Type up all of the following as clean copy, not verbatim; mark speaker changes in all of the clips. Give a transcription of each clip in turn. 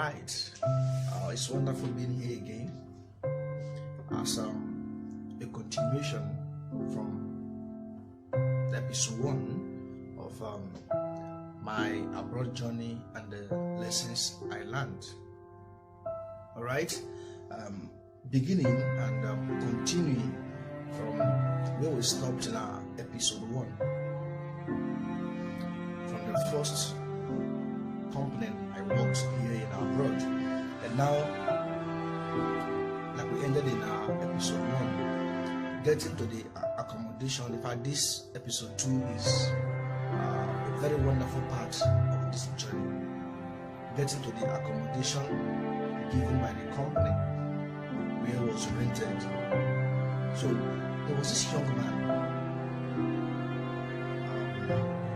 Speaker 1: right, it's wonderful being here again as a continuation from episode 1 of my abroad journey and the lessons I learned. All right, beginning and continuing from where we stopped in our episode 1, from the first company I worked here in abroad, and now, like we ended in our episode 1, getting to the accommodation. In fact, this episode 2 is a very wonderful part of this journey. Getting to the accommodation given by the company where it was rented. So there was this young man.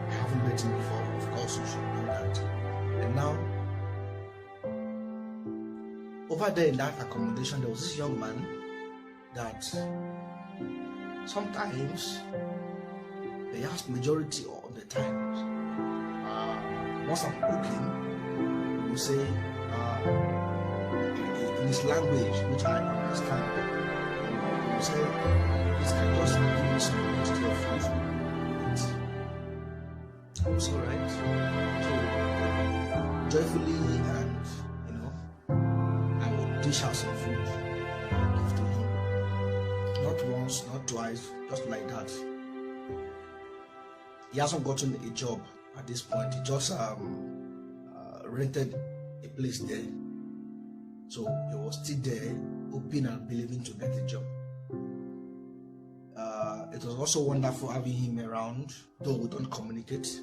Speaker 1: I haven't met him before, of course you should know that. And now, over there in that accommodation, there was this young man that sometimes, perhaps majority of the times, once I'm cooking, he will say in his language, which I understand, he will say, "Please, can you just give me some quantity of food?" I was alright. So joyfully, and I would dish out some food and give to him. Not once, not twice, just like that. He hasn't gotten a job at this point. He just rented a place there. So he was still there, hoping and believing to get a job. It was also wonderful having him around, though we don't communicate.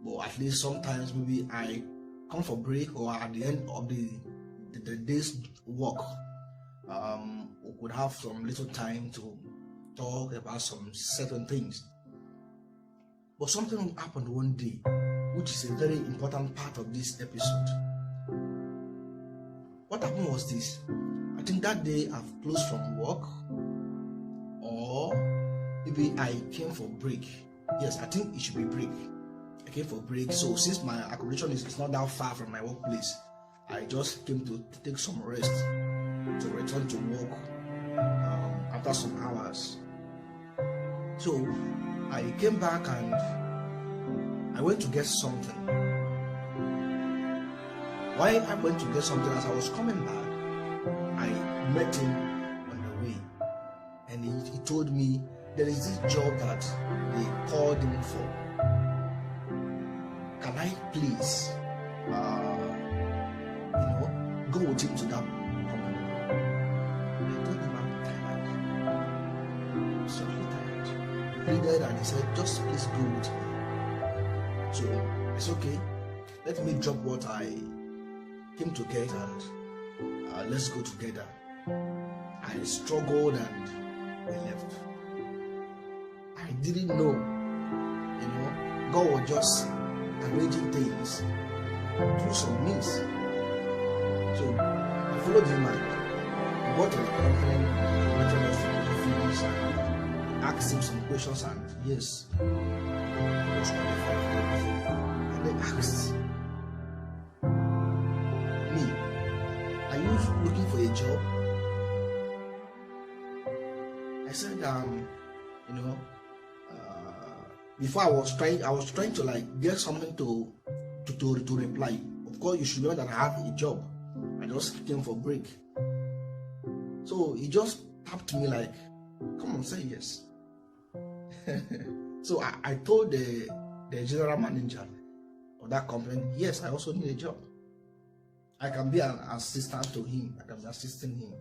Speaker 1: But at least sometimes maybe I come for break, or at the end of the day's work, we could have some little time to talk about some certain things. But something happened one day, which is a very important part of this episode. What happened was this. I think that day I've closed from work, or maybe I came for break. Yes, I think it should be break. I came for break. So since my accommodation is not that far from my workplace, I just came to take some rest, to return to work after some hours. So I came back and I went to get something. While I went to get something, as I was coming back, I met him on the way, and he told me there is this job that they called him for. Can I please, go with him to that company? I told him I'm tired. I'm so tired. He pleaded and he said, just please go with me. So it's okay. Let me drop what I came to get and let's go together. I struggled and we left. I didn't know, God was just arranging things through some means. So I followed him and got to the company, waited us to finish and asked him some questions, and yes, he was qualified for everything. And they asked me, are you looking for a job? I said, before I was trying to like get something to reply. Of course, you should know that I have a job. I just came for break. So he just tapped me like, come on, say yes. So I told the general manager of that company, yes, I also need a job. I can be an assistant to him. I can be assisting him.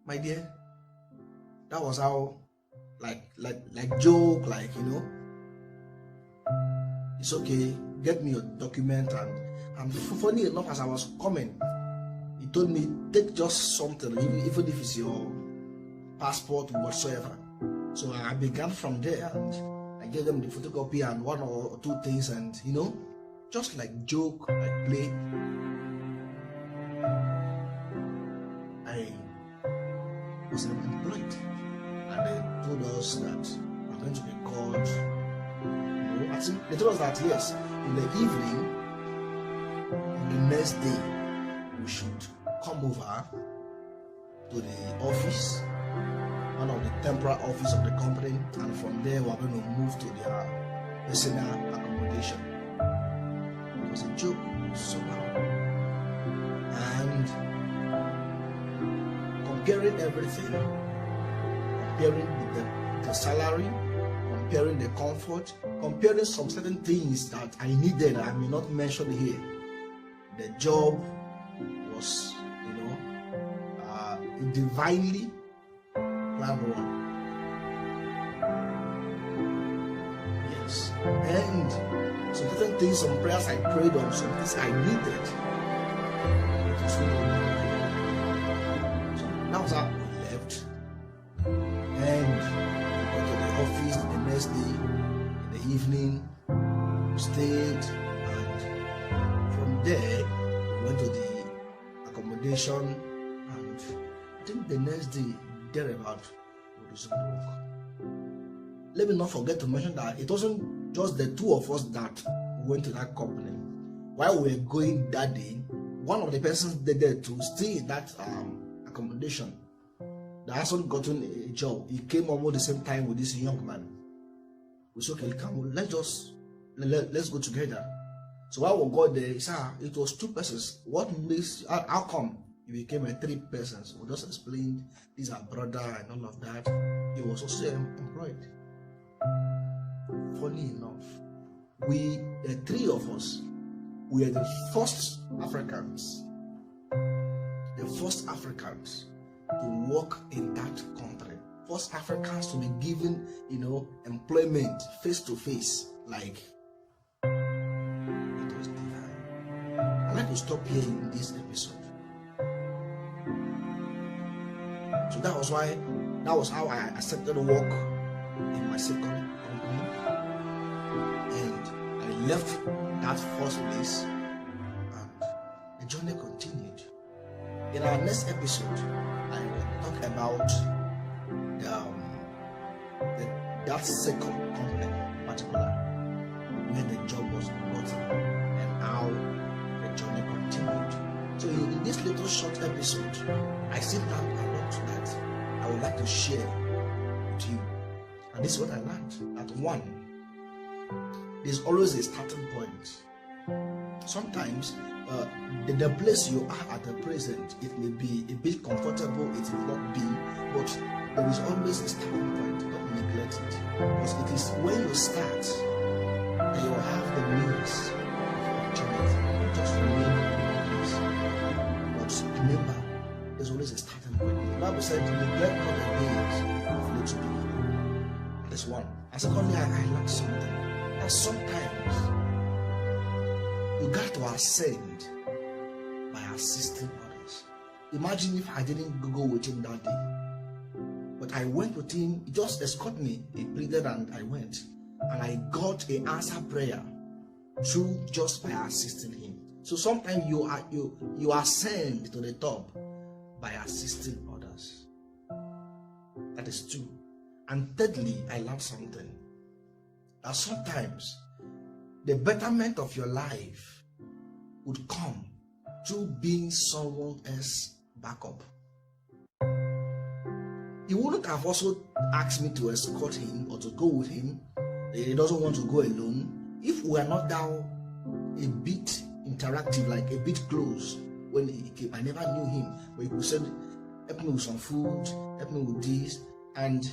Speaker 1: My dear, that was how, like joke, it's okay, get me your document. And funny enough, as I was coming, he told me, take just something, even if it's your passport or whatsoever. So I began from there, and I gave them the photocopy and one or two things, and just like joke, like play. I was employed, and they told us that we're going to be called. They told us that yes, in the evening, the next day we should come over to the office, one of the temporary office of the company, and from there we're going to move to their personal accommodation. It was a joke somehow. And comparing everything, comparing the salary, comparing the comfort, comparing some certain things that I needed, I may not mention here. The job was, divinely planned one. Yes. And some certain things, some prayers I prayed on, some things I needed. So that was how we left. And we went to the office the next day, in the evening, we stayed, and from there, we went to the accommodation, and I think the next day, thereabout, we resumed work. Let me not forget to mention that it wasn't just the two of us that went to that company. While we were going that day, one of the persons there to stay in that accommodation that hasn't gotten a job, he came almost the same time with this young man. We said, okay, come, let's go together. So while we got there, he said, it was 2 persons. What makes, how come it became 3 persons? We just explained, these are brother and all of that. He was also employed. Funny enough, we, the 3 of us, we are the first Africans to work in that country. First Africans to be given, employment face to face. Like, it was divine. I'd like to stop here in this episode. So that was how I accepted work in my second company, and I left that first place, and the journey continued. In our next episode, I will talk about that second company in particular, where the job was gotten and how the journey continued. So in this little short episode, I sit down a lot that I would like to share with you. And this is what I learned. That 1, there's always a starting point. Sometimes the place you are at the present, it may be a bit comfortable, it may not be, but there is always a starting point. Don't neglect it, because it is when you start that you will have the means of opportunity. Not just remain in one place, but remember, there's always a starting point. The Bible said, neglect not the days of little beginning. That's 1. And secondly, I learned something, that sometimes you got to ascend by assisting others. Imagine if I didn't go with him that day, but I went with him. He just escorted me. He pleaded and I went, and I got an answered prayer through just by assisting him. So sometimes you ascend to the top by assisting others. That is 2. And thirdly, I learned something, that sometimes the betterment of your life would come through being someone else's backup. He wouldn't have also asked me to escort him or to go with him. He doesn't want to go alone. If we are not down a bit interactive, like a bit close, when he came, I never knew him, but he could say, help me with some food, help me with this, and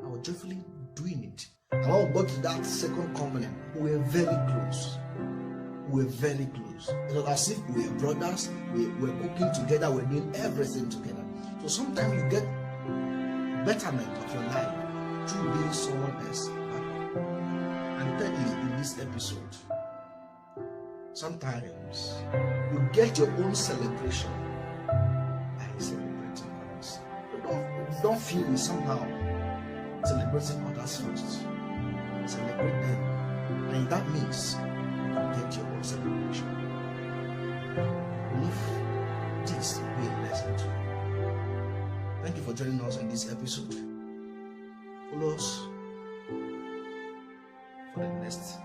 Speaker 1: I was joyfully doing it. And when we got to that second company, we were very close. It was as if we were brothers, we were cooking together, we were doing everything together. So sometimes you get betterment of your life through being someone else. And thirdly, in this episode, sometimes you get your own celebration by celebrating others. Don't feel it somehow. Celebrating others first. Celebrate them, and that means you can get your own celebration. Leave this be a lesson to you. Thank you for joining us in this episode. Follow us for the next